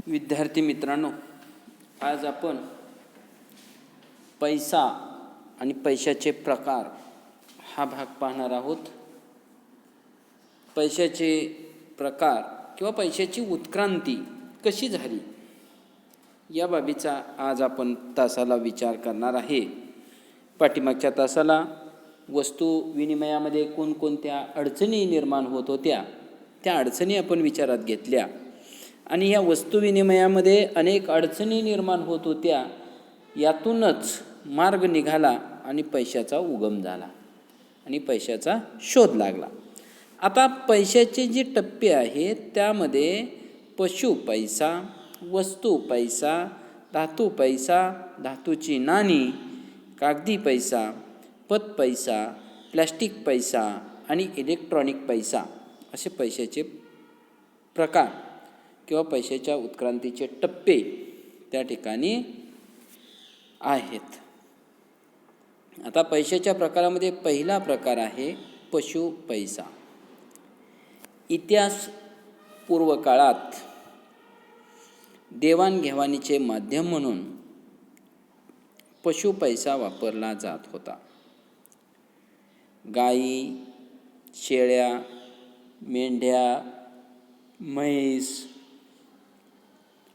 विद्यार्थी मित्रांनो, आज आपण पैसा आणि पैशाचे प्रकार हा भाग पाहणार आहोत. पैशाचे प्रकार किंवा पैशाची उत्क्रांती कशी झाली या बाबीचा आज आपण तासाला विचार करणार आहे. पाठीमागच्या तासाला वस्तू विनिमयामध्ये कोणकोणत्या अडचणी निर्माण होत होत्या त्या अडचणी आपण विचारात घेतल्या आणि या वस्तू विनिमयामध्ये अनेक अडचणी निर्माण होत होत्या. यातूनच मार्ग निघाला आणि पैशाचा उगम झाला आणि पैशाचा शोध लागला. आता पैशाचे जे टप्पे आहेत त्यामध्ये पशु पैसा, वस्तू पैसा, धातू पैसा, धातूची नाणी, कागदी पैसा, पत पैसा, प्लॅस्टिक पैसा आणि इलेक्ट्रॉनिक पैसा असे पैशाचे प्रकार किंवा पैशाच्या उत्क्रांतीचे टप्पे त्या ठिकाणी आहेत. आता पैशाच्या प्रकारामध्ये पहिला प्रकार आहे पशु पैसा. इतिहास पूर्व काळात देवाणघेवाणीचे माध्यम म्हणून पशु पैसा वापरला जात होता. गाई, शेळ्या, मेंढ्या, म्हैस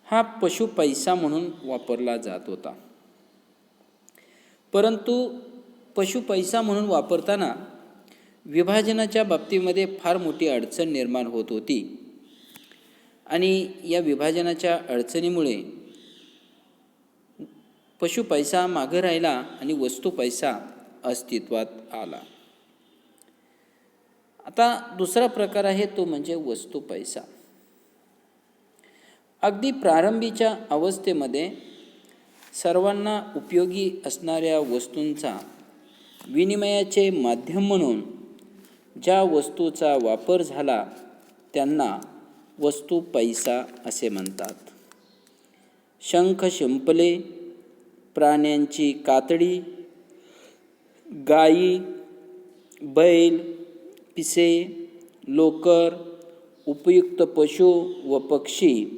हा पशु पैसा म्हणून वापरला जात होता. परंतु पशु पैसा म्हणून वापरताना विभाजनाच्या बाबतीमध्ये फार मोठी अडचण निर्माण होत होती आणि या विभाजनाच्या अडचणीमुळे पशु पैसा मागं राहिला आणि वस्तू पैसा अस्तित्वात आला. आता दुसरा प्रकार आहे तो म्हणजे वस्तू पैसा. अगदी प्रारंभीच्या अवस्थेमध्ये सर्वांना उपयोगी असणाऱ्या वस्तूंचा विनिमयाचे माध्यम म्हणून ज्या वस्तूचा वापर झाला त्यांना वस्तू पैसा असे म्हणतात. शंख शिंपले, प्राण्यांची कातडी, गायी, बैल, पिसे, लोकर, उपयुक्त पशु व पक्षी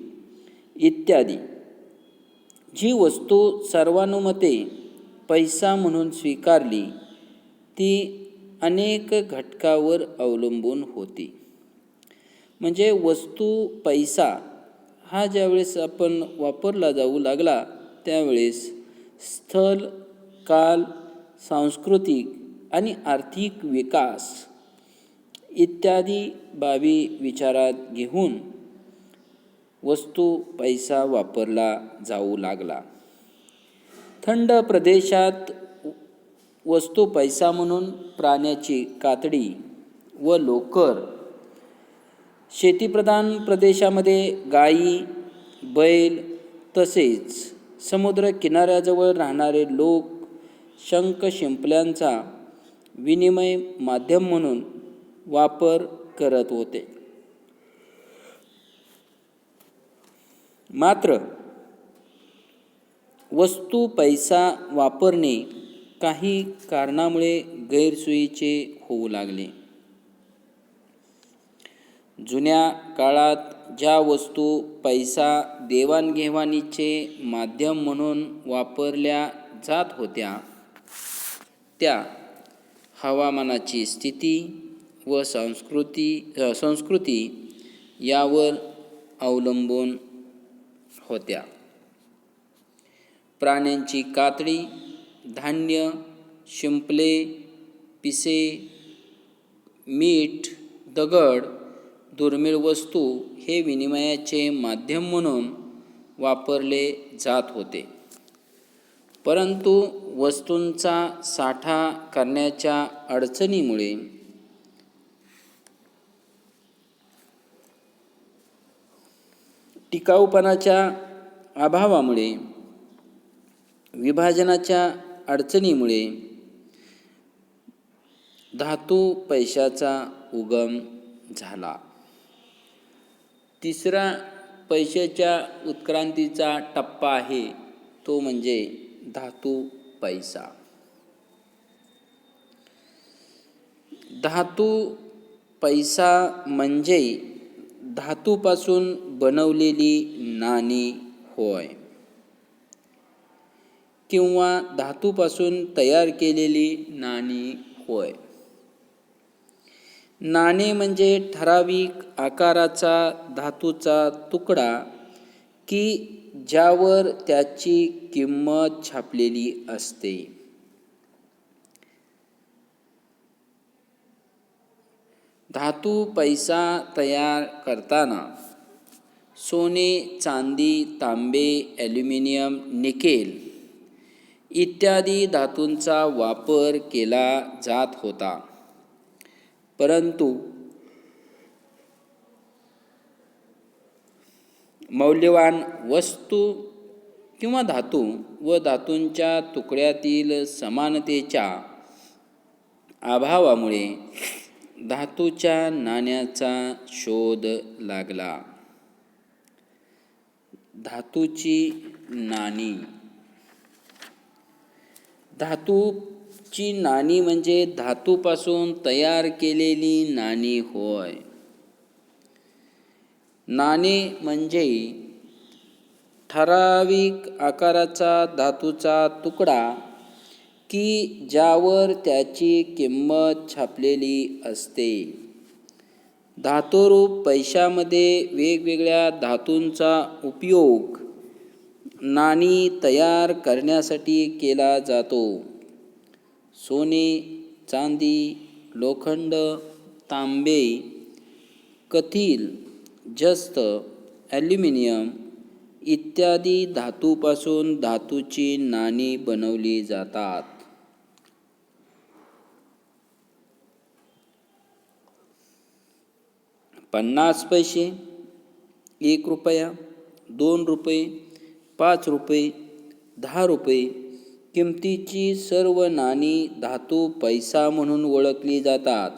इत्यादी जी वस्तू सर्वानुमते पैसा म्हणून स्वीकारली ती अनेक घटकावर अवलंबून होती. म्हणजे वस्तू पैसा हा ज्यावेळेस आपण वापरला जाऊ लागला त्यावेळेस स्थल, काल, सांस्कृतिक आणि आर्थिक विकास इत्यादी बाबी विचारात घेऊन वस्तू पैसा वापरला जाऊ लागला. थंड प्रदेशात वस्तू पैसा म्हणून प्राण्याची कातडी व लोकर, शेतीप्रधान प्रदेशामध्ये गायी, बैल तसेच समुद्र किनाऱ्याजवळ राहणारे लोक शंख शिंपल्यांचा विनिमय माध्यम म्हणून वापर करत होते. मात्र वस्तू पैसा वापरणे काही कारणामुळे गैरसोयीचे होऊ लागले. जुन्या काळात ज्या वस्तू पैसा देवाणघेवाणीचे माध्यम म्हणून वापरल्या जात होत्या त्या हवामानाची स्थिती व संस्कृती यावर अवलंबून होत्या. प्राण्यांची कातडी, धान्य, शिंपले, पिसे, मीठ, दगड, दुर्मिळ वस्तू हे विनिमयाचे माध्यम म्हणून वापरले जात होते. परंतु वस्तूंचा साठा करण्याच्या अडचणीमुळे टिकाऊपणाच्या अभावामुळे, विभाजनाच्या अडचणीमुळे धातू पैशाचा उगम झाला. तिसरा पैशाच्या उत्क्रांतीचा टप्पा आहे तो म्हणजे धातू पैसा. धातू पैसा म्हणजे धातूपासून बनवलेली नाणी होय किंवा धातूपासून तयार केलेली नाणी होय. नाणे म्हणजे ठराविक आकाराचा धातूचा तुकडा की ज्यावर त्याची किंमत छापलेली असते. धातू पैसा तयार करताना सोने, चांदी, तांबे, ॲल्युमिनियम, निकेल इत्यादी धातूंचा वापर केला जात होता. परंतु मौल्यवान वस्तू किंवा धातू व धातूंच्या तुकड्यातील समानतेच्या अभावामुळे धातूच्या नाण्याचा शोध लागला. धातूची नाणी. धातूची नाणी म्हणजे धातूपासून तयार केलेली नाणी होय. नाणे म्हणजे ठराविक आकाराचा धातूचा तुकडा की ज्यावर त्याची किंमत छापलेली असते. धातुरूप पैशामध्ये वेगवेगळ्या धातूंचा उपयोग नाणी तयार करण्यासाठी केला जातो. सोने, चांदी, लोखंड, तांबे, कथील, जस्त, ॲल्युमिनियम इत्यादी धातूपासून धातूची नाणी बनवली जातात. 50 पैसे, 1 रुपया, 2 रुपये, 5 रुपये, 10 रुपये किमतीची सर्व नाणी धातू पैसा म्हणून ओळखली जातात.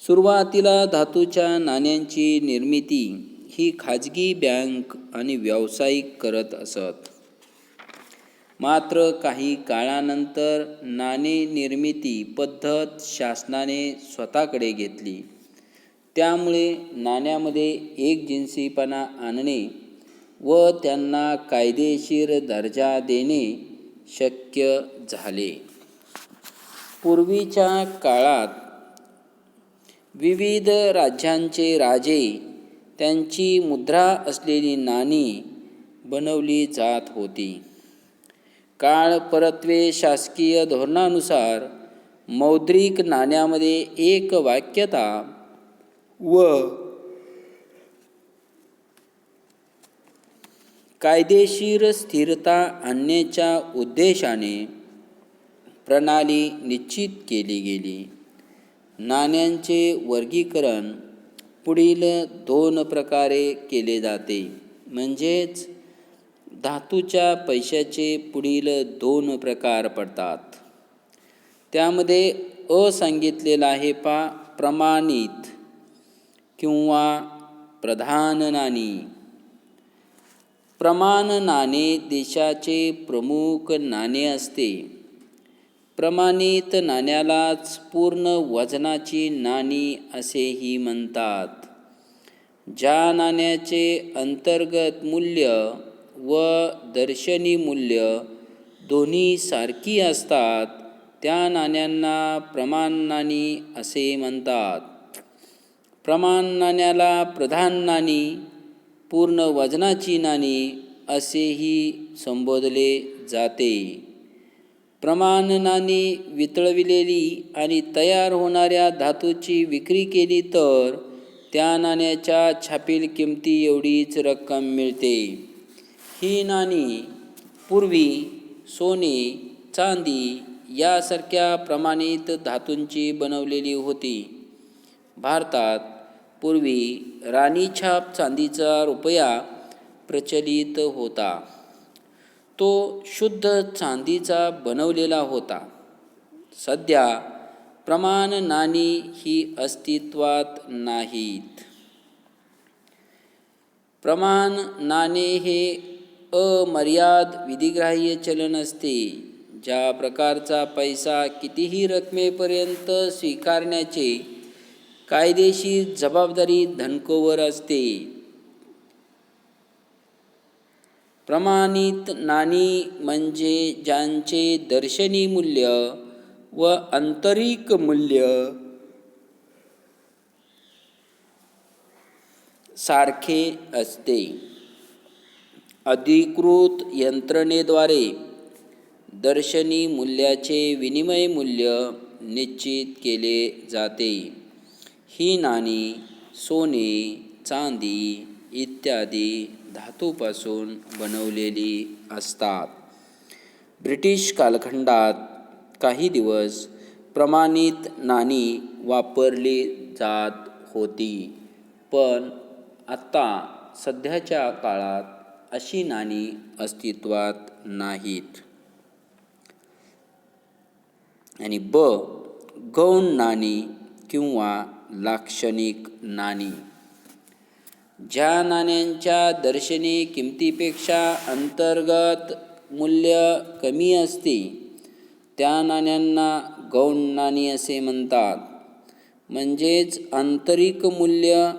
सुरुवातीला धातूच्या नाण्यांची निर्मिती ही खाजगी बँक आणि व्यावसायिक करत असत. मात्र काही काळानंतर नाणे निर्मिती पद्धत शासनाने स्वतःकडे घेतली. त्यामुळे नाण्यामध्ये एकजिनसीपणा आणणे व त्यांना कायदेशीर दर्जा देणे शक्य झाले. पूर्वीच्या काळात विविध राज्यांचे राजे त्यांची मुद्रा असलेली नाणी बनवली जात होती. काळ परत्वे शासकीय धोरणानुसार मौद्रिक नाण्यामध्ये एक वाक्यता व कायदेशीर स्थिरता आणण्याच्या उद्देशाने प्रणाली निश्चित केली गेली. नाण्यांचे वर्गीकरण पुढील 2 प्रकारे केले जाते. म्हणजेच धातूच्या पैशाचे पुढील 2 प्रकार पडतात. त्यामध्ये सांगितलेला आहे प्रमाणित किंवा प्रधान नाणी. प्रमाण नाणे देशाचे प्रमुख नाणे असते. प्रमाणित नाण्यालाच पूर्ण वजनाची नाणी असेही म्हणतात. ज्या नाण्याचे अंतर्गत मूल्य व दर्शनी मूल्य दोन्ही सारखी असतात त्या नाण्यांना प्रमाण नाणी असे म्हणतात. प्रमाण नाण्याला प्रधान नाणी, पूर्ण वजनाची नाणी असेही संबोधले जाते. प्रमाण नाणी वितळविलेली आणि तयार होणाऱ्या धातूची विक्री केली तर त्या नाण्याच्या छापील किमती एवढीच रक्कम मिळते. ही नाणी पूर्वी सोने, चांदी यासारख्या प्रमाणित धातूंची बनवलेली होती. भारतात पूर्वी राणीछाप चांदीचा रुपया प्रचलित होता. तो शुद्ध चांदीचा बनवलेला होता. सध्या प्रमाण नाणी ही अस्तित्वात नाहीत. प्रमाण नाणे हे अमर्याद विधिग्राह्य चलन असते. ज्या प्रकारचा पैसा कितीही रकमेपर्यंत स्वीकारण्याचे कायदेशीर जबाबदारी धनकोवर असते. प्रमाणित नाणी म्हणजे ज्यांचे दर्शनी मूल्य व आंतरिक मूल्य सारखे असते. अधिकृत यंत्रणेद्वारे दर्शनी मूल्याचे विनिमय मूल्य निश्चित केले जाते. ही नाणी सोने, चांदी इत्यादी धातूपासून बनवलेली असतात. ब्रिटिश कालखंडात काही दिवस प्रमाणित नाणी वापरली जात होती, पण आता सध्याच्या काळात अशी नाणी अस्तित्वात नाहीत. आणि गौण नाणी किंवा लाक्षणिक नाणी. ज्या नाण्यांच्या दर्शनी किमतीपेक्षा अंतर्गत मूल्य कमी असते त्या नाण्यांना गौण नाणी असे म्हणतात. म्हणजेच आंतरिक मूल्य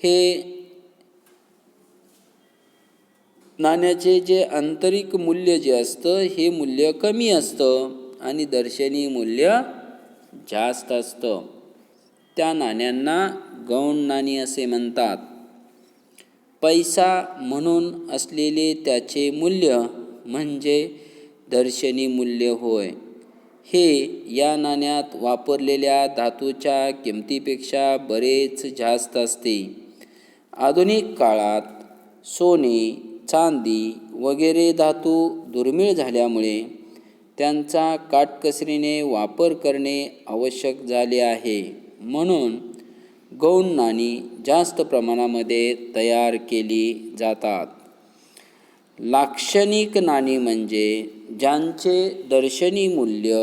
हे नाण्याचे जे आंतरिक मूल्य जे असतं हे मूल्य कमी असतं आणि दर्शनी मूल्य जास्त असतं. त्या नाण्यांना गौण नाणी असे म्हणतात. पैसा म्हणून असलेले त्याचे मूल्य म्हणजे दर्शनी मूल्य होय. हे या नाण्यात वापरलेल्या धातूच्या किमतीपेक्षा बरेच जास्त असते. आधुनिक काळात सोने, चांदी वगैरे धातू दुर्मिळ झाल्यामुळे त्यांचा काटकसरीने वापर करणे आवश्यक झाले आहे. म्हणून गौण नाणी जास्त प्रमाणामध्ये तयार केली जातात. लाक्षणिक नाणी म्हणजे ज्यांचे दर्शनी मूल्य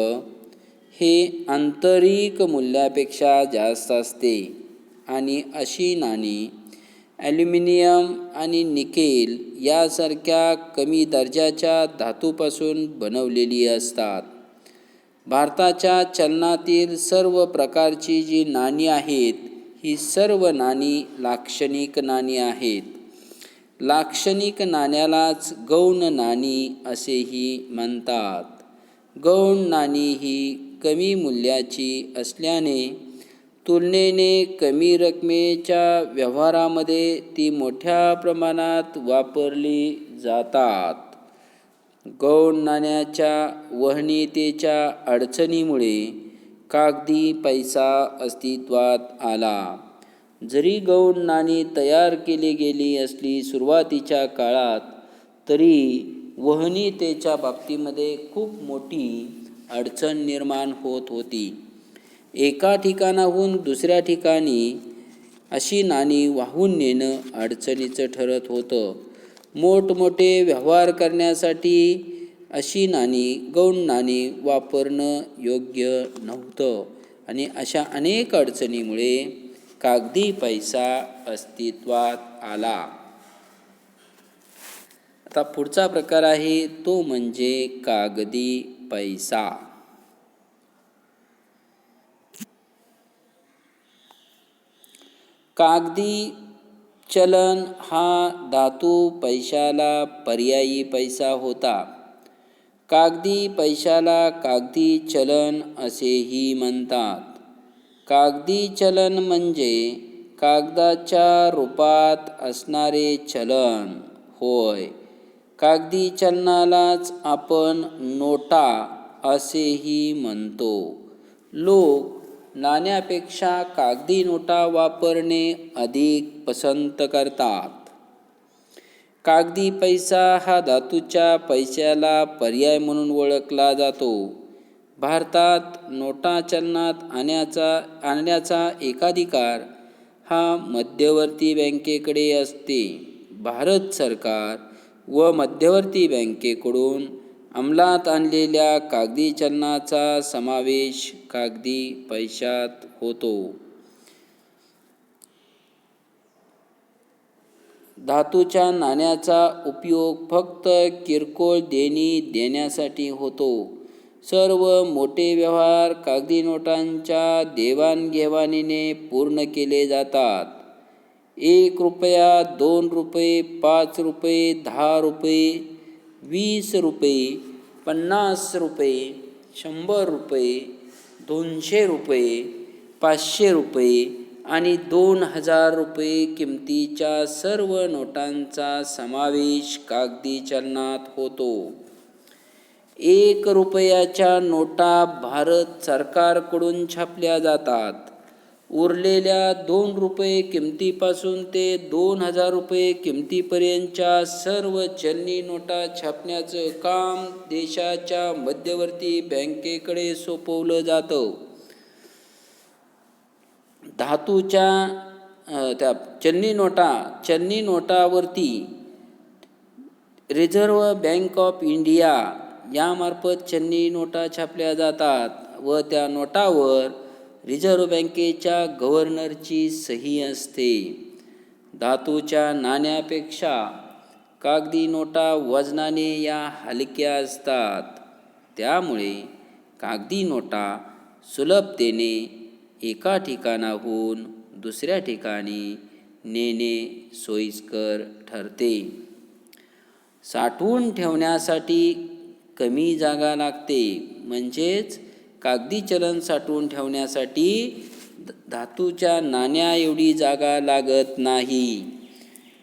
हे आंतरिक मूल्यापेक्षा जास्त असते आणि अशी नाणी ॲल्युमिनियम आणि निकेल यासारख्या कमी दर्जाच्या धातूपासून बनवलेली असतात. भारताच्या चलनातील सर्व प्रकारची जी नाणी आहेत ही सर्व नाणी लाक्षणिक नाणी आहेत. लाक्षणिक नाण्यालाच गौण नाणी असेही म्हणतात. गौण नाणी ही कमी मूल्याची असल्याने तुलनेने कमी रकमेच्या व्यवहारामध्ये ती मोठ्या प्रमाणात वापरली जातात. गौण नाण्याच्या वहनीतेच्या अडचणीमुळे कागदी पैसा अस्तित्वात आला. जरी गौण नाणी तयार केली गेली असली सुरुवातीच्या काळात, तरी वहनीतेच्या बाबतीमध्ये खूप मोठी अडचण निर्माण होत होती. एका ठिकाणाहून दुसऱ्या ठिकाणी अशी नाणी वाहून नेणं अडचणीचं ठरत होतं. मोठमोठे व्यवहार करण्यासाठी अशी नाणी, गौण नाणी वापरणं योग्य नव्हतं आणि अशा अनेक अडचणीमुळे कागदी पैसा अस्तित्वात आला. आता पुढचा प्रकार आहे तो म्हणजे कागदी पैसा. कागदी चलन हा धातू पैशाला पर्यायी पैसा होता. कागदी पैशाला कागदी चलन असेही म्हणतात. कागदी चलन म्हणजे कागदाच्या रूपात असणारे चलन होय. कागदी चलनालाच आपण नोटा असेही म्हणतो. लोक नाण्यापेक्षा कागदी नोटा वापरणे अधिक पसंत करतात. कागदी पैसा हा धातूच्या पैशाला पर्याय म्हणून ओळखला जातो. भारतात नोटा चलनात आणण्याचा एकाधिकार हा मध्यवर्ती बँकेकडे असते. भारत सरकार व मध्यवर्ती बँकेकडून अंमलात आणलेल्या कागदी चलनाचा समावेश कागदी पैशात होतो. धातूच्या नाण्याचा उपयोग फक्त किरकोळ देणी देण्यासाठी होतो. सर्व मोठे व्यवहार कागदी नोटांच्या देवाणघेवाणीने पूर्ण केले जातात. 1 रुपया, 2 रुपये, 5 रुपये, 10 रुपये, 20 रुपये, 50 रुपये, 100 रुपये, 200 रुपये, 500 रुपये आणि 2000 रुपये किमतीच्या सर्व नोटांचा समावेश कागदी चलनात होतो. 1 रुपयाच्या नोटा भारत सरकारकडून छापल्या जातात. उरलेल्या 2 रुपये किमतीपासून ते 2000 रुपये किमतीपर्यंतच्या सर्व चलनी नोटा छापण्याचं काम देशाच्या मध्यवर्ती बँकेकडे सोपवलं जातं. धातूच्या त्या चलनी नोटावरती रिझर्व्ह बँक ऑफ इंडिया यामार्फत चलनी नोटा छापल्या जातात व त्या नोटावर रिझर्व्ह बँकेच्या गव्हर्नरची सही असते. धातूच्या नाण्यापेक्षा कागदी नोटा वजनाने या हलक्या असतात. त्यामुळे कागदी नोटा सुलभतेने एका ठिकाणाहून दुसऱ्या ठिकाणी नेणे सोयीस्कर ठरते. साठवून ठेवण्यासाठी कमी जागा लागते. म्हणजेच कागदी चलन साठवून ठेवण्यासाठी धातूच्या नाण्या एवढी जागा लागत नाही.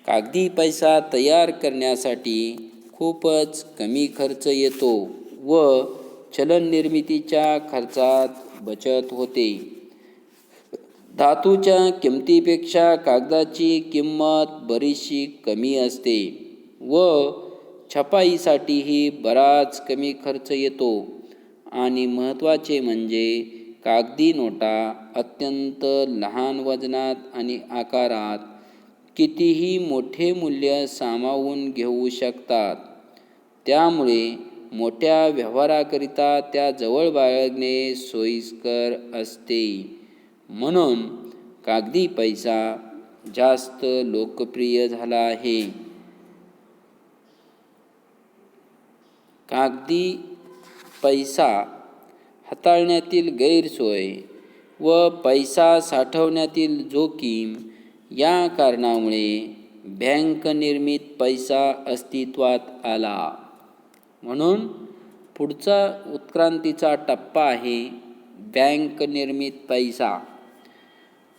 कागदी पैसा तयार करण्यासाठी खूपच कमी खर्च येतो व चलन निर्मितीच्या खर्चात बचत होते. धातूच्या किमतीपेक्षा कागदाची किंमत बरीचशी कमी असते व छपाईसाठीही बराच कमी खर्च येतो आणि महत्त्वाचे म्हणजे कागदी नोटा अत्यंत लहान वजनात आणि आकारात कितीही मोठे मूल्य सामावून घेऊ शकतात. त्यामुळे मोठ्या व्यवहाराकरिता त्या जवळ बाळगणे सोयीस्कर असते. म्हणून कागदी पैसा जास्त लोकप्रिय झाला आहे. कागदी पैसा हाताळण्यातील गैरसोय व पैसा साठवण्यातील जोखीम या कारणामुळे बँक निर्मित पैसा अस्तित्वात आला. म्हणून पुढचा उत्क्रांतीचा टप्पा आहे बँक निर्मित पैसा.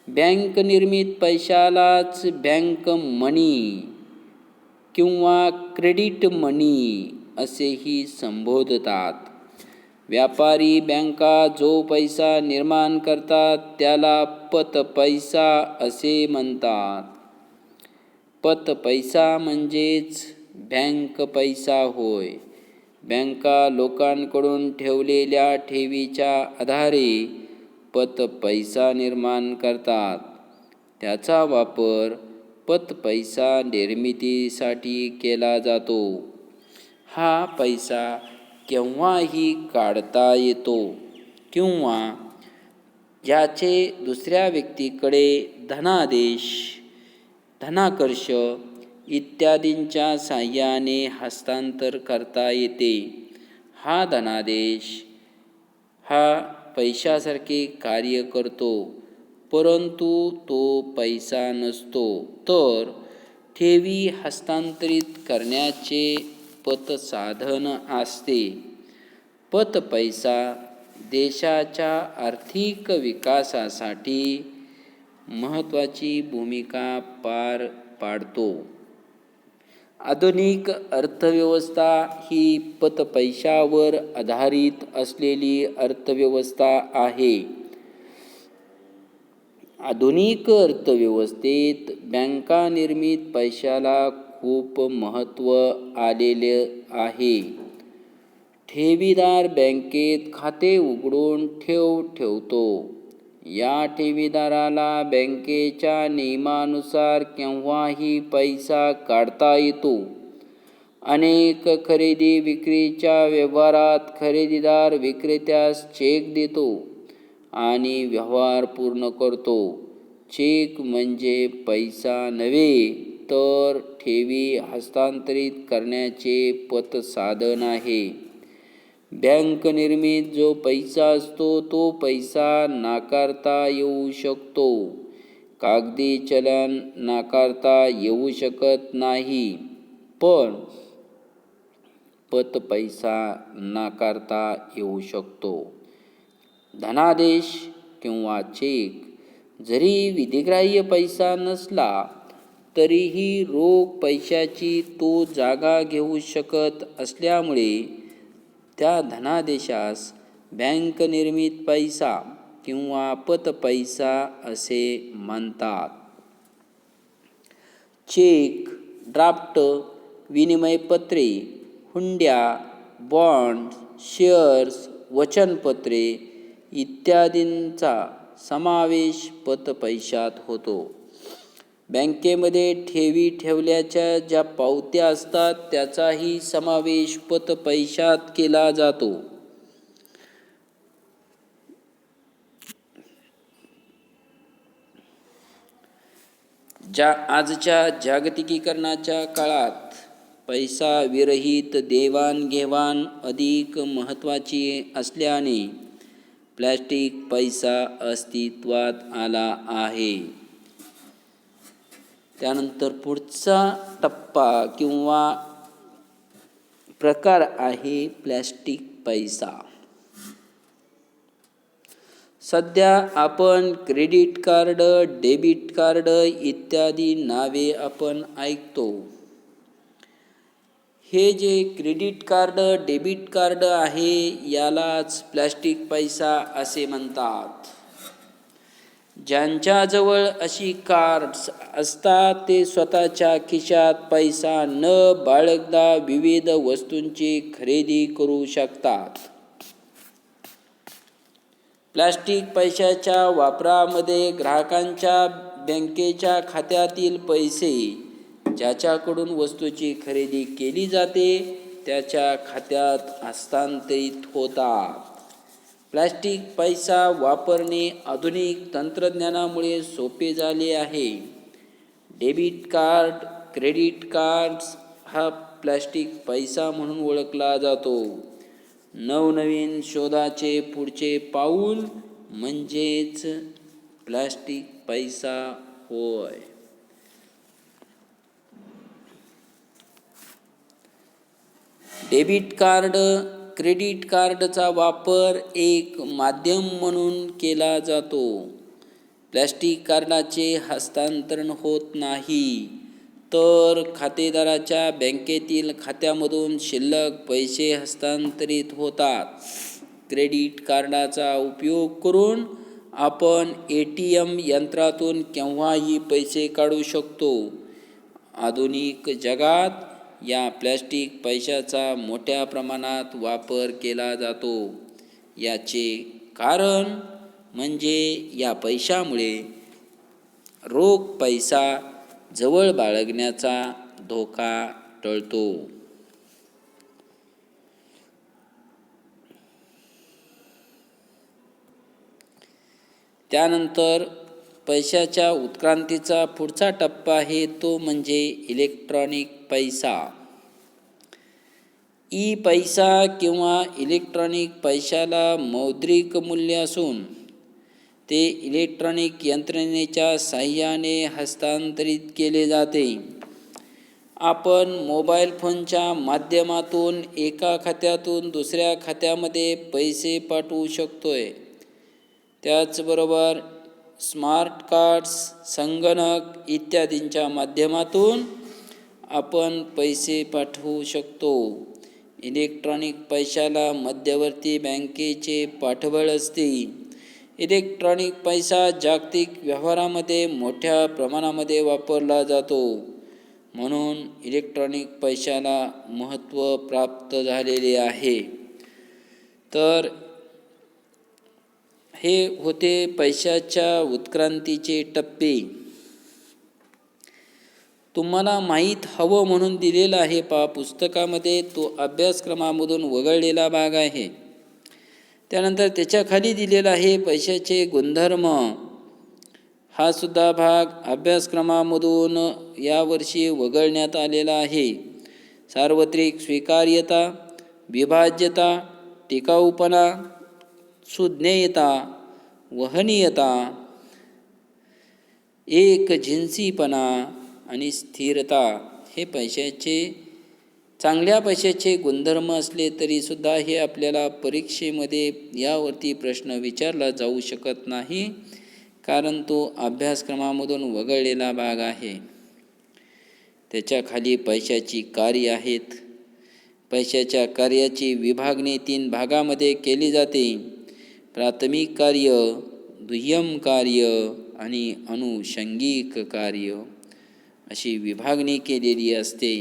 बँक निर्मित पैशालाच बँक मनी किंवा क्रेडिट मनी असेही संबोधतात. व्यापारी बँका जो पैसा निर्माण करतात त्याला पतपैसा असे म्हणतात. पतपैसा म्हणजेच बँक पैसा होय. बँका लोकांकडून ठेवलेल्या ठेवीच्या आधारे पतपैसा निर्माण करतात. त्याचा वापर पतपैसा निर्मितीसाठी केला जातो. हा पैसा केव्हाही काढता येतो किंवा ज्याचे दुसऱ्या व्यक्तीकडे धनादेश, धनाकर्ष इत्यादींच्या साहाय्याने हस्तांतर करता येते. हा धनादेश हा पैशासारखे कार्य करतो, परंतु तो पैसा नसतो, तर ठेवी हस्तांतरित करण्याचे पतसाधन असते. पतपैसा देशाच्या आर्थिक विकासासाठी महत्त्वाची भूमिका पार पाडतो. आधुनिक अर्थव्यवस्था ही पतपैशावर आधारित असलेली अर्थव्यवस्था आहे. आधुनिक अर्थव्यवस्थेत बँका निर्मित पैशाला खूप महत्त्व आलेले आहे. ठेवीदार बँकेत खाते उघडून ठेव ठेवतो. या ठेवीदाराला बँकेच्या नियमानुसार केव्हाही पैसा काढता येतो. अनेक खरेदी विक्रीच्या व्यवहारात खरेदीदार विक्रेत्यास चेक देतो आणि व्यवहार पूर्ण करतो. चेक म्हणजे पैसा नव्हे, तर ठेवी हस्तांतरित करण्याचे पतसाधन आहे. बँक निर्मित जो पैसा असतो तो पैसा नाकारता येऊ शकतो. कागदी चलन नाकारता येऊ शकत नाही, पण पत पैसा नाकारता येऊ शकतो. धनादेश किंवा चेक जरी विधिग्राह्य पैसा नसला तरीही रोख पैशाची तो जागा घेऊ शकत असल्यामुळे त्या धनादेशास बँक निर्मित पैसा किंवा पत पैसा असे म्हणतात. चेक, ड्राफ्ट, विनिमयपत्रे, हुंड्या, बॉन्ड्स, शेअर्स, वचनपत्रे इत्यादींचा समावेश पत पैशात होतो. बँकेमध्ये ठेवी ठेवल्याच्या ज्या पावत्या असतात त्याचाही समावेश पत पैशात केला जातो. आजच्या जागतिकीकरणाच्या काळात पैसा विरहित देवाणघेवाण अधिक महत्त्वाची असल्याने प्लॅस्टिक पैसा अस्तित्वात आला आहे. त्यानंतर पुढचा टप्पा किंवा प्रकार आहे प्लॅस्टिक पैसा. सध्या आपण क्रेडिट कार्ड, डेबिट कार्ड इत्यादी नावे आपण ऐकतो. हे जे क्रेडिट कार्ड, डेबिट कार्ड आहे यालाच प्लॅस्टिक पैसा असे म्हणतात. ज्यांच्याजवळ अशी कार्ड्स असतात ते स्वतःच्या खिशात पैसा न बाळगता विविध वस्तूंची खरेदी करू शकतात. प्लॅस्टिक पैशाच्या वापरामध्ये ग्राहकांच्या बँकेच्या खात्यातील पैसे ज्याच्याकडून वस्तूची खरेदी केली जाते त्याच्या खात्यात हस्तांतरित होतात. प्लॅस्टिक पैसा वापरणे आधुनिक तंत्रज्ञानामुळे सोपे झाले आहे. डेबिट कार्ड, क्रेडिट कार्ड्स हा प्लॅस्टिक पैसा म्हणून ओळखला जातो. नवनवीन शोधाचे पुढचे पाऊल म्हणजेच प्लॅस्टिक पैसा होय. डेबिट कार्ड, क्रेडिट कार्डचा वापर एक माध्यम म्हणून केला जातो. प्लॅस्टिक कार्डाचे हस्तांतरण होत नाही, तर खातेदाराच्या बँकेतील खात्यामधून शिल्लक पैसे हस्तांतरित होतात. क्रेडिट कार्डाचा उपयोग करून आपण ATM यंत्रातून केव्हाही पैसे काढू शकतो. आधुनिक जगात या प्लॅस्टिक पैशाचा मोठ्या प्रमाणात वापर केला जातो. याचे कारण म्हणजे या पैशामुळे रोख पैसा जवळ बाळगण्याचा धोका टळतो. त्यानंतर पैशाच्या उत्क्रांतीचा पुढचा टप्पा आहे तो म्हणजे इलेक्ट्रॉनिक पैसा. पैसा किंवा इलेक्ट्रॉनिक पैशाला मौद्रिक मूल्य असून ते इलेक्ट्रॉनिक यंत्रणेच्या साहाय्याने हस्तांतरित केले जाते. आपण मोबाईल फोनच्या माध्यमातून एका खात्यातून दुसऱ्या खात्यामध्ये पैसे पाठवू शकतोय. त्याचबरोबर स्मार्ट कार्ड्स, संगणक इत्यादींच्या माध्यमातून आपण पैसे पाठवू शकतो. इलेक्ट्रॉनिक पैशाला मध्यवर्ती बँकेचे पाठबळ असते. इलेक्ट्रॉनिक पैसा जागतिक व्यवहारामध्ये मोठ्या प्रमाणामध्ये वापरला जातो. म्हणून इलेक्ट्रॉनिक पैशाला महत्त्व प्राप्त झालेले आहे. तर हे होते पैशाच्या उत्क्रांतीचे टप्पे. तुम्हाला माहीत हवं म्हणून दिलेला आहे पुस्तकामध्ये. तो अभ्यासक्रमामधून वगळलेला भाग आहे. त्यानंतर त्याच्याखाली दिलेला आहे पैशाचे गुणधर्म. हा सुद्धा भाग अभ्यासक्रमामधून यावर्षी वगळण्यात आलेला आहे. सार्वत्रिक स्वीकार्यता, विभाज्यता, टिकाऊपणा, सुज्ञेयता, वहनीयता एक जिन्सीपणा आणि स्थिरता हे चांगल्या पैशाचे गुणधर्म असले तरीसुद्धा हे आपल्याला परीक्षेमध्ये यावरती प्रश्न विचारला जाऊ शकत नाही, कारण तो अभ्यासक्रमामधून वगळलेला भाग आहे. त्याच्या खाली पैशाची कार्य आहेत. पैशाच्या कार्याची विभागणी 3 भागामध्ये केली जाते: प्राथमिक कार्य, दुय्यम कार्य आणि अनुषंगिक कार्य अशी विभागणी केलेली असते.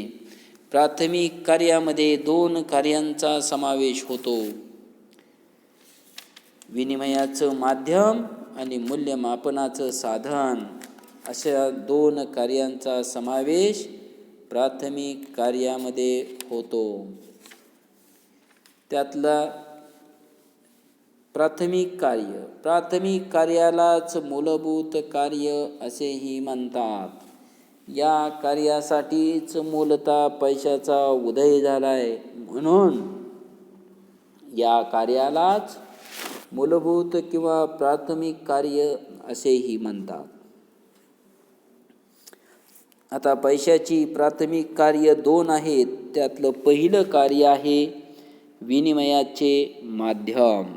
प्राथमिक कार्यामध्ये 2 कार्यांचा समावेश होतो: विनिमयाचं माध्यम आणि मूल्यमापनाचं साधन. अशा 2 कार्यांचा समावेश प्राथमिक कार्यामध्ये होतो. त्यातला प्राथमिक कार्यालाच मूलभूत कार्य असेही म्हणतात. या कार्यासाठीच मूलतः पैशाचा उदय झालाय, म्हणून या कार्यालाच मूलभूत किंवा प्राथमिक कार्य असेही म्हणतात. आता पैशाची प्राथमिक कार्य 2 आहेत. त्यातलं पहिलं कार्य आहे विनिमयाचे माध्यम.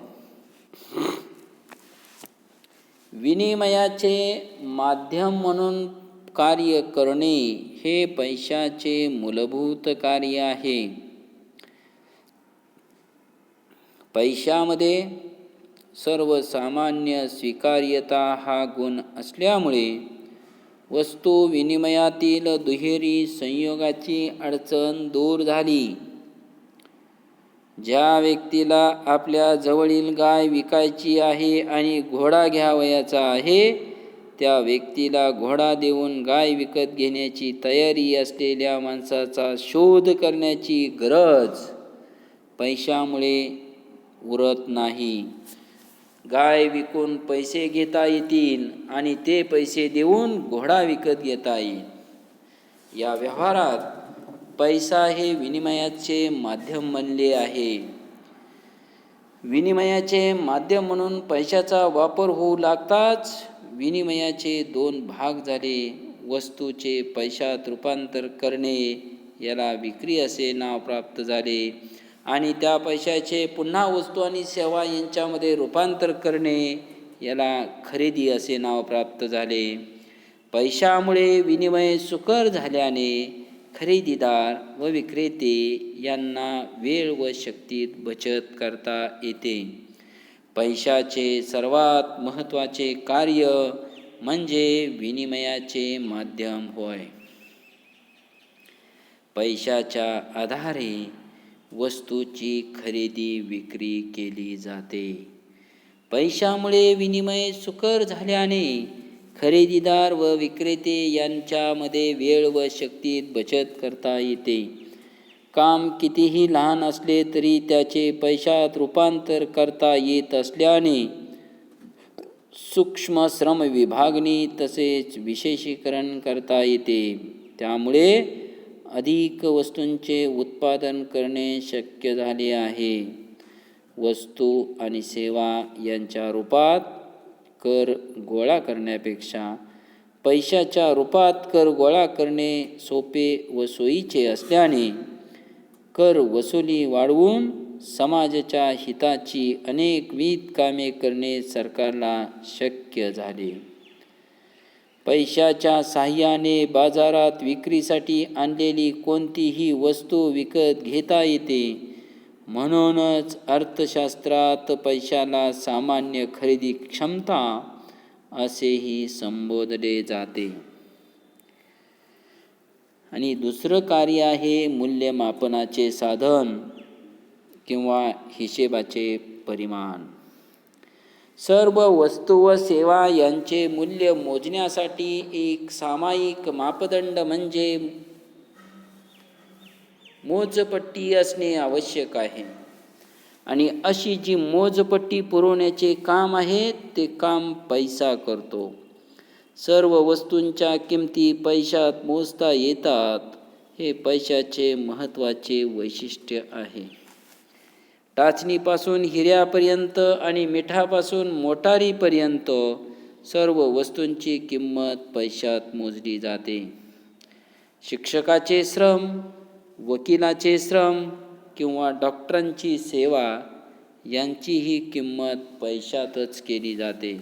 विनिमयाचे माध्यम म्हणून कार्य करणे हे पैशाचे मूलभूत कार्य आहे. पैशामध्ये सर्वसामान्य स्वीकार्यता हा गुण असल्यामुळे वस्तू विनिमयातील दुहेरी संयोगाची अडचण दूर झाली. ज्या व्यक्तीला आपल्या जवळील गाय विकायची आहे आणि घोडा घ्यावयाचा आहे, त्या व्यक्तीला घोडा देऊन गाय विकत घेण्याची तयारी असलेल्या माणसाचा शोध करण्याची गरज पैशामुळे उरत नाही. गाय विकून पैसे घेता येतील आणि ते पैसे देऊन घोडा विकत घेता येईल. या व्यवहारात पैसा हे विनिमयाचे माध्यम बनले आहे. विनिमयाचे माध्यम म्हणून पैशाचा वापर होऊ लागताच विनिमयाचे 2 भाग झाले. वस्तूचे पैशात रूपांतर करणे याला विक्री असे नाव प्राप्त झाले आणि त्या पैशाचे पुन्हा वस्तू आणि सेवा यांच्यामध्ये रूपांतर करणे याला खरेदी असे नाव प्राप्त झाले. पैशामुळे विनिमय सुकर झाल्याने खरेदीदार व विक्रेते यांना वेळ व शक्तीत बचत करता येते. पैशाचे सर्वात महत्त्वाचे कार्य म्हणजे विनिमयाचे माध्यम होय. पैशाच्या आधारे वस्तूची खरेदी विक्री केली जाते. पैशामुळे विनिमय सुकर झाल्याने खरेदीदार व विक्रेते यांच्यामध्ये वेळ व शक्तीत बचत करता येते. काम कितीही लहान असले तरी त्याचे पैशात रूपांतर करता येत असल्याने सूक्ष्म श्रम विभागणी तसेच विशेषीकरण करता येते. त्यामुळे अधिक वस्तूंचे उत्पादन करणे शक्य झाले आहे. वस्तू आणि सेवा यांच्या रूपात कर गोळा करण्यापेक्षा पैशाच्या रूपात कर गोळा करणे सोपे व सोयीचे असल्याने कर वसुली वाढवून समाजाच्या हिताची अनेकविध कामे करणे सरकारला शक्य झाले. पैशाच्या साहाय्याने बाजारात विक्रीसाठी आणलेली कोणतीही वस्तू विकत घेता येते. म्हणूनच अर्थशास्त्रात पैशाला सामान्य खरेदी क्षमता असेही संबोधले जाते. आणि दुसरं कार्य आहे मूल्यमापनाचे साधन किंवा हिशेबाचे परिमाण. सर्व वस्तू व सेवा यांचे मूल्य मोजण्यासाठी एक सामायिक मापदंड म्हणजे मोजपट्टी असणे आवश्यक आहे. आणि अशी जी मोजपट्टी पुरवण्याचे काम आहे ते काम पैसा करतो. सर्व वस्तूंच्या किमती पैशात मोजता येतात. हे पैशाचे महत्त्वाचे वैशिष्ट्य आहे. टाचणीपासून हिऱ्यापर्यंत आणि मिठापासून मोटारीपर्यंत सर्व वस्तूंची किंमत पैशात मोजली जाते. शिक्षकाचे श्रम, वकिलाचे श्रम किंवा डॉक्टरांची सेवा यांचीही किंमत पैशातच केली जाते.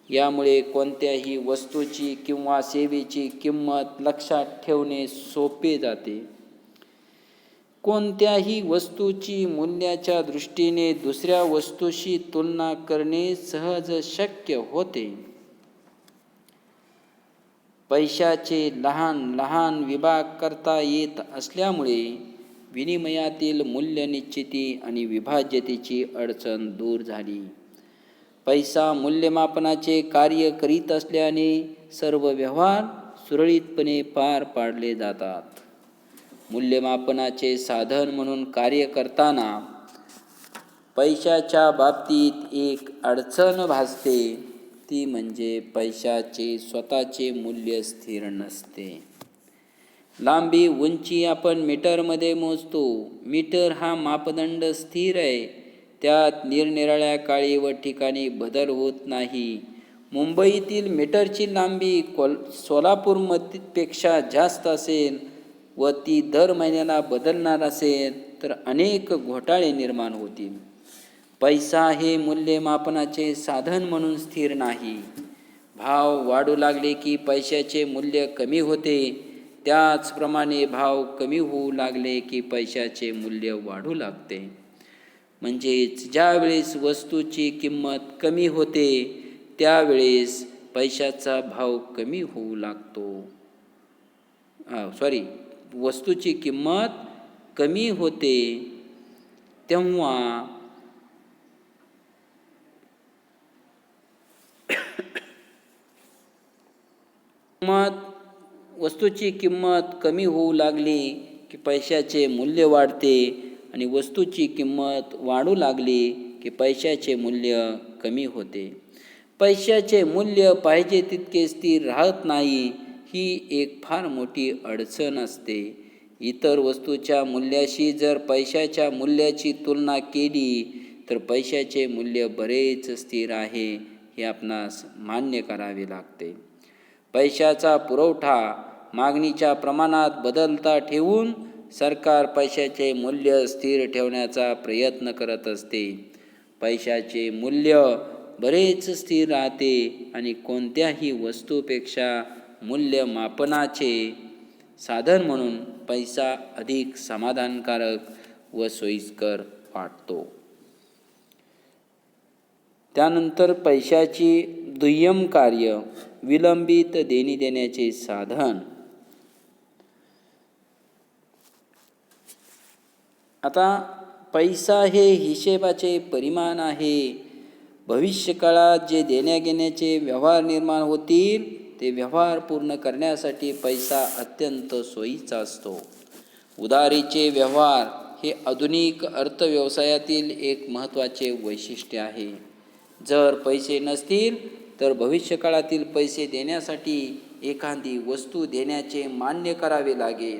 यामुळे कोणत्याही वस्तूची किंवा सेवेची किंमत लक्षात ठेवणे सोपे जाते. कोणत्याही वस्तूची मूल्याच्या दृष्टीने दुसऱ्या वस्तूशी तुलना करणे सहज शक्य होते. पैशाचे लहान लहान विभाग करता येत असल्यामुळे विनिमयातील मूल्य निश्चिती आणि विभाज्यतेची अडचण दूर झाली. पैसा मूल्यमापनाचे कार्य करीत असल्याने सर्व व्यवहार सुरळीतपणे पार पाडले जातात. मूल्यमापनाचे साधन म्हणून कार्य करताना पैशाच्या बाबतीत एक अडचण भासते, ती म्हणजे पैशाचे स्वतःचे मूल्य स्थिर नसते. लांबी उंची आपण मीटरमध्ये मोजतो. मीटर हा मापदंड स्थिर आहे. त्यात निरनिराळ्या काळी व ठिकाणी बदल होत नाही. मुंबईतील मीटरची लांबी सोलापूरपेक्षा जास्त असेल व ती दर महिन्याला बदलणार असेल तर अनेक घोटाळे निर्माण होतील. पैसा हे मूल्यमापनाचे साधन म्हणून स्थिर नाही. भाव वाढू लागले की पैशाचे मूल्य कमी होते. त्याचप्रमाणे भाव कमी होऊ लागले की पैशाचे मूल्य वाढू लागते. म्हणजेच ज्यावेळेस वस्तूची किंमत कमी होते त्यावेळेस पैशाचा भाव कमी होऊ लागतो. वस्तूची किंमत कमी होते तेव्हा वस्तूची किंमत कमी होऊ लागली की पैशाचे मूल्य वाढते आणि वस्तूची किंमत वाढू लागली की पैशाचे मूल्य कमी होते. पैशाचे मूल्य पाहिजे तितके स्थिर राहत नाही, ही एक फार मोठी अडचण असते. इतर वस्तूच्या मूल्याशी जर पैशाच्या मूल्याची तुलना केली तर पैशाचे मूल्य बरेच स्थिर आहे हे आपणास मान्य करावे लागते. पैशाचा पुरवठा मागणीच्या प्रमाणात बदलता ठेवून सरकार पैशाचे मूल्य स्थिर ठेवण्याचा प्रयत्न करत असते. पैशाचे मूल्य बरेच स्थिर राहते आणि कोणत्याही वस्तूपेक्षा मूल्यमापनाचे साधन म्हणून पैसा अधिक समाधानकारक व सोयीस्कर वाटतो. त्यानंतर पैशाची दुय्यम कार्य, विलंबित देणी देण्याचे साधन. आता पैसा हे हिशेबाचे परिमाण आहे. भविष्यकाळात जे देण्याघेण्याचे व्यवहार निर्माण होतील ते व्यवहार पूर्ण करण्यासाठी पैसा अत्यंत सोयीचा असतो. उधारीचे व्यवहार हे आधुनिक अर्थव्यवसायातील एक महत्त्वाचे वैशिष्ट्य आहे. जर पैसे नसतील तर भविष्यकाळातील पैसे देण्यासाठी एखादी वस्तू देण्याचे मान्य करावे लागेल.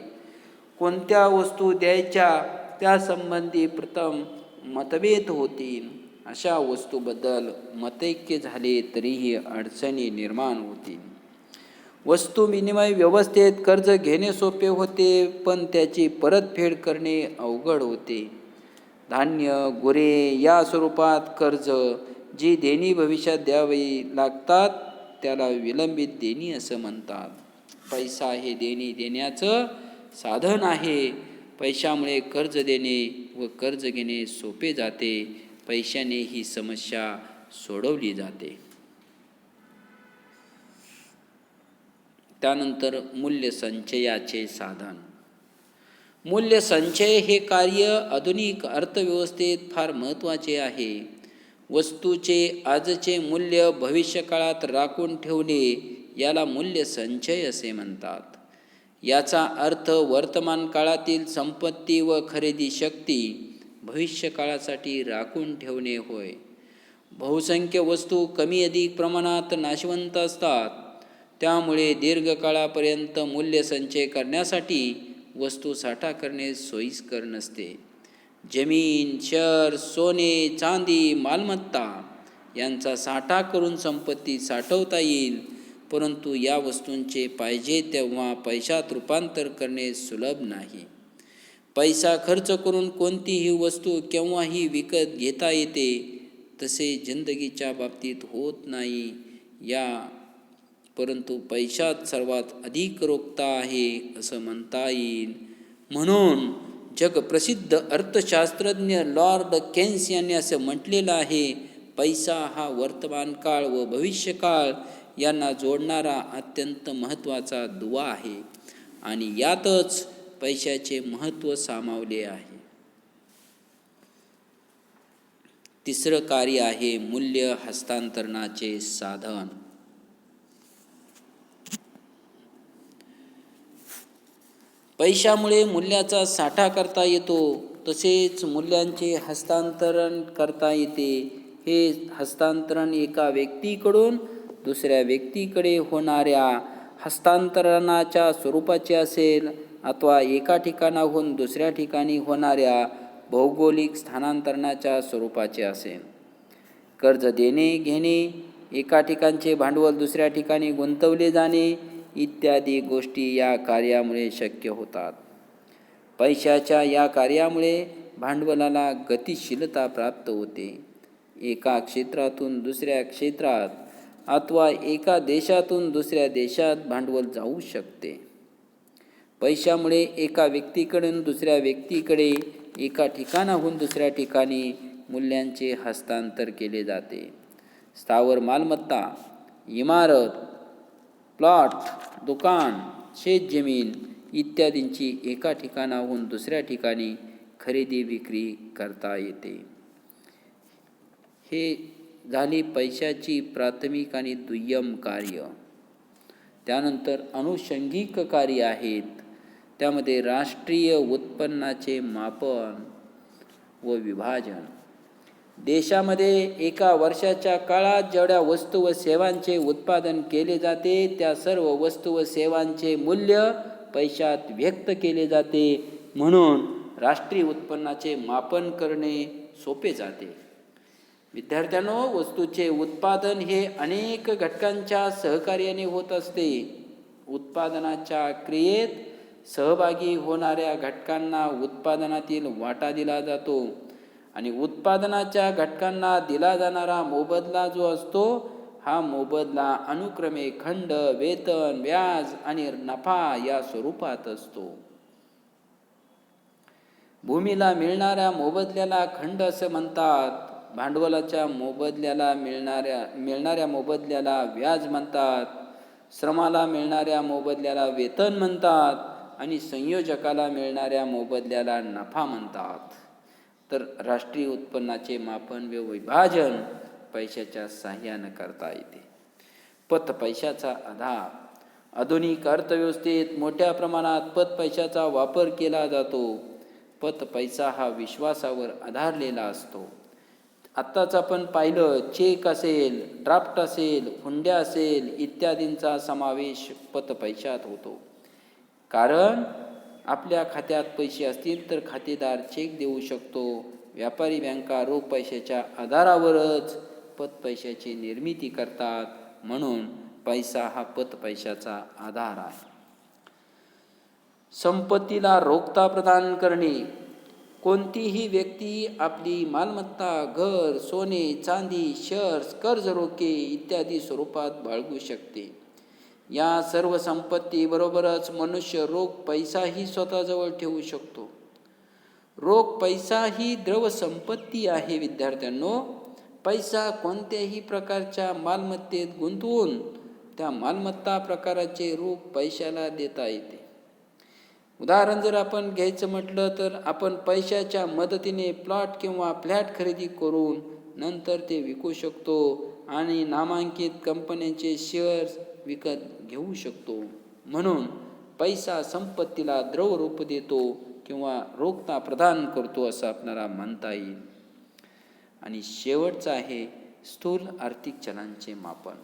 कोणत्या वस्तू द्यायच्या त्यासंबंधी प्रथम मतभेद होतील. अशा वस्तूबद्दल मतैक्य झाले तरीही अडचणी निर्माण होतील. वस्तू विनिमय व्यवस्थेत कर्ज घेणे सोपे होते, पण त्याची परतफेड करणे अवघड होते. धान्य, गुरे या स्वरूपात कर्ज जी देणी भविष्यात द्यावी लागतात त्याला विलंबित देणी असं म्हणतात. पैसा हे देणी देण्याचं साधन आहे. पैशामुळे कर्ज देणे व कर्ज घेणे सोपे जाते. पैशाने ही समस्या सोडवली जाते. त्यानंतर मूल्य संचयाचे साधन. मूल्य संचय हे कार्य आधुनिक अर्थव्यवस्थेत फार महत्त्वाचे आहे. वस्तूचे आजचे मूल्य भविष्यकाळात राखून ठेवणे याला मूल्य संचय असे म्हणतात. याचा अर्थ वर्तमान काळातील संपत्ती व खरेदी शक्ती भविष्यकाळासाठी राखून ठेवणे होय. बहुसंख्य वस्तू कमी अधिक प्रमाणात नाशवंत असतात. त्यामुळे दीर्घकाळापर्यंत मूल्य संचय करण्यासाठी वस्तू साठा करणे सोयीस्कर नसते. जमीन, शहर, सोने, चांदी, मालमत्ता यांचा साठा करून संपत्ती साठवता येईल, परंतु या वस्तूंचे पाहिजे तेव्हा पैशात रूपांतर करणे सुलभ नाही. पैसा खर्च करून कोणतीही वस्तू केव्हाही विकत घेता येते, तसे जिंदगीच्या बाबतीत होत नाही. परंतु पैशात सर्वात अधिक रोखता आहे असं म्हणता येईल. म्हणून जगप्रसिद्ध अर्थशास्त्रज्ञ लॉर्ड केन्स यांनी असं म्हटलेलं आहे, पैसा हा वर्तमान काळ व भविष्यकाळ यांना जोडणारा अत्यंत महत्त्वाचा दुवा आहे आणि यातच पैशाचे महत्त्व सामावले आहे. तिसरं कार्य आहे मूल्य हस्तांतरणाचे साधन. पैशामुळे मूल्याचा साठा करता येतो, तसेच मूल्यांचे हस्तांतरण करता येते. हे हस्तांतरण एका व्यक्तीकडून दुसऱ्या व्यक्तीकडे होणाऱ्या हस्तांतरणाच्या स्वरूपाचे असेल अथवा एका ठिकाणाहून दुसऱ्या ठिकाणी होणाऱ्या भौगोलिक स्थानांतरणाच्या स्वरूपाचे असेल. कर्ज देणे घेणे, एका ठिकाणचे भांडवल दुसऱ्या ठिकाणी गुंतवले जाणे इत्यादी गोष्टी या कार्यामुळे शक्य होतात. पैशाच्या या कार्यामुळे भांडवलाला गतिशीलता प्राप्त होते. एका क्षेत्रातून दुसऱ्या क्षेत्रात अथवा एका देशातून दुसऱ्या देशात भांडवल जाऊ शकते. पैशामुळे एका व्यक्तीकडून दुसऱ्या व्यक्तीकडे, एका ठिकाणाहून दुसऱ्या ठिकाणी मूल्यांचे हस्तांतर केले जाते. स्थावर मालमत्ता, इमारत, प्लॉट, दुकान, शेतजमीन इत्यादींची एका ठिकाणाहून दुसऱ्या ठिकाणी खरेदी विक्री करता येते. हे झाली पैशाची प्राथमिक आणि दुय्यम कार्य. त्यानंतर अनुषंगिक कार्य आहेत. त्यामध्ये राष्ट्रीय उत्पन्नाचे मापन व विभाजन. देशामध्ये एका वर्षाच्या काळात जेवढ्या वस्तू व सेवांचे उत्पादन केले जाते त्या सर्व वस्तू व सेवांचे मूल्य पैशात व्यक्त केले जाते. म्हणून राष्ट्रीय उत्पन्नाचे मापन करणे सोपे जाते. विद्यार्थ्यांनो, वस्तूचे उत्पादन हे अनेक घटकांच्या सहकार्याने होत असते. उत्पादनाच्या क्रियेत सहभागी होणाऱ्या घटकांना उत्पादनातील वाटा दिला जातो आणि उत्पादनाच्या घटकांना दिला जाणारा मोबदला जो असतो हा मोबदला अनुक्रमे खंड, वेतन, व्याज आणि नफा या स्वरूपात असतो. भूमीला मिळणाऱ्या मोबदल्याला खंड असे म्हणतात. भांडवलाच्या मोबदल्याला मिळणाऱ्या मोबदल्याला व्याज म्हणतात. श्रमाला मिळणाऱ्या मोबदल्याला वेतन म्हणतात आणि संयोजकाला मिळणाऱ्या मोबदल्याला नफा म्हणतात. तर राष्ट्रीय उत्पन्नाचे मापन व विभाजन पैशाच्या साहाय्याने करता येते. पत पैशाचा आधार. आधुनिक अर्थव्यवस्थेत मोठ्या प्रमाणात पत पैशाचा वापर केला जातो. पत पैसा हा विश्वासावर आधारलेला असतो. आत्ताच आपण पाहिलं, चेक असेल, ड्राफ्ट असेल, हुंड्या असेल इत्यादींचा समावेश पत पैशात होतो. कारण आपल्या खात्यात पैसे असतील तर खातेदार चेक देऊ शकतो. व्यापारी बँका रोख पैशाच्या आधारावरच पत पैशाची निर्मिती करतात. म्हणून पैसा हा पत पैशाचा आधार आहे. संपत्तीला रोखता प्रदान करणे. कोणतीही व्यक्ती आपली मालमत्ता, घर, सोने, चांदी, शेअर्स, कर्ज रोखे इत्यादी स्वरूपात बाळगू शकते. या सर्व संपत्तीबरोबरच मनुष्य रोख पैसाही स्वतःजवळ ठेवू शकतो. रोख पैसा ही द्रव संपत्ती आहे. विद्यार्थ्यांनो, पैसा कोणत्याही प्रकारच्या मालमत्तेत गुंतवून त्या मालमत्ता प्रकाराचे रोख पैशाला देता येते. उदाहरण जर आपण घ्यायचं म्हटलं तर आपण पैशाच्या मदतीने प्लॉट किंवा फ्लॅट खरेदी करून नंतर ते विकू शकतो आणि नामांकित कंपन्यांचे शेअर्स विकत घेऊ शकतो. म्हणून पैसा संपत्तीला द्रव रूप देतो किंवा रोखता प्रदान करतो असं आपल्याला म्हणता येईल. आणि शेवटचं आहे स्थूल आर्थिक चलांचे मापन.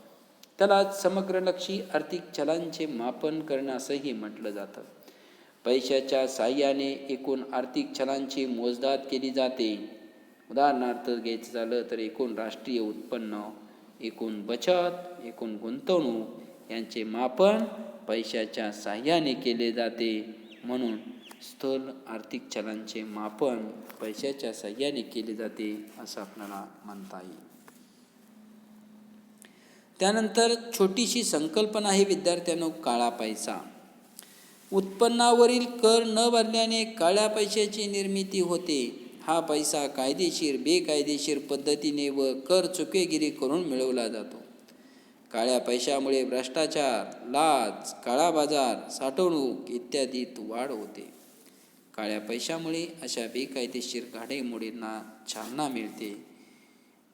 त्याला समग्रलक्षी आर्थिक चलांचे मापन करणं असंही म्हटलं जातं. पैशाच्या साहाय्याने एकूण आर्थिक चलांची मोजदाद केली जाते. उदाहरणार्थ घ्यायचं झालं तर एकूण राष्ट्रीय उत्पन्न, एकूण बचत, एकूण गुंतवणूक यांचे मापन पैशाच्या साहाय्याने केले जाते. म्हणून स्थूल आर्थिक चलांचे मापन पैशाच्या साहाय्याने केले जाते असं आपल्याला म्हणता येईल. त्यानंतर छोटीशी संकल्पना आहे विद्यार्थ्यांनो, काळा पैसा. उत्पन्नावरील कर न भरल्याने काळ्या पैशाची निर्मिती होते. हा पैसा कायदेशीर बेकायदेशीर पद्धतीने व कर चुकेगिरी करून मिळवला जातो. काळ्या पैशामुळे भ्रष्टाचार, लाच, काळा बाजार, साठवणूक इत्यादीत वाढ होते. काळ्या पैशामुळे अशा बेकायदेशीर घडामोडींना चालना मिळते.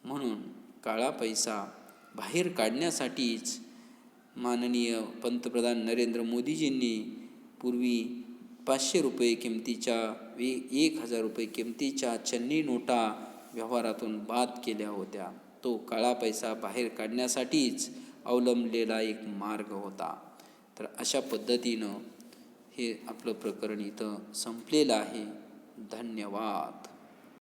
म्हणून काळा पैसा बाहेर काढण्यासाठीच माननीय पंतप्रधान नरेंद्र मोदीजींनी पूर्वी 500 रुपये किमतीच्या 1000 रुपये किमतीच्या चलनी नोटा व्यवहारातून बाद केल्या होत्या. तो काळा पैसा बाहेर काढण्यासाठीच अवलंबलेला एक मार्ग होता. तर अशा पद्धतीनं हे आपलं प्रकरण इथं संपलेलं आहे. धन्यवाद.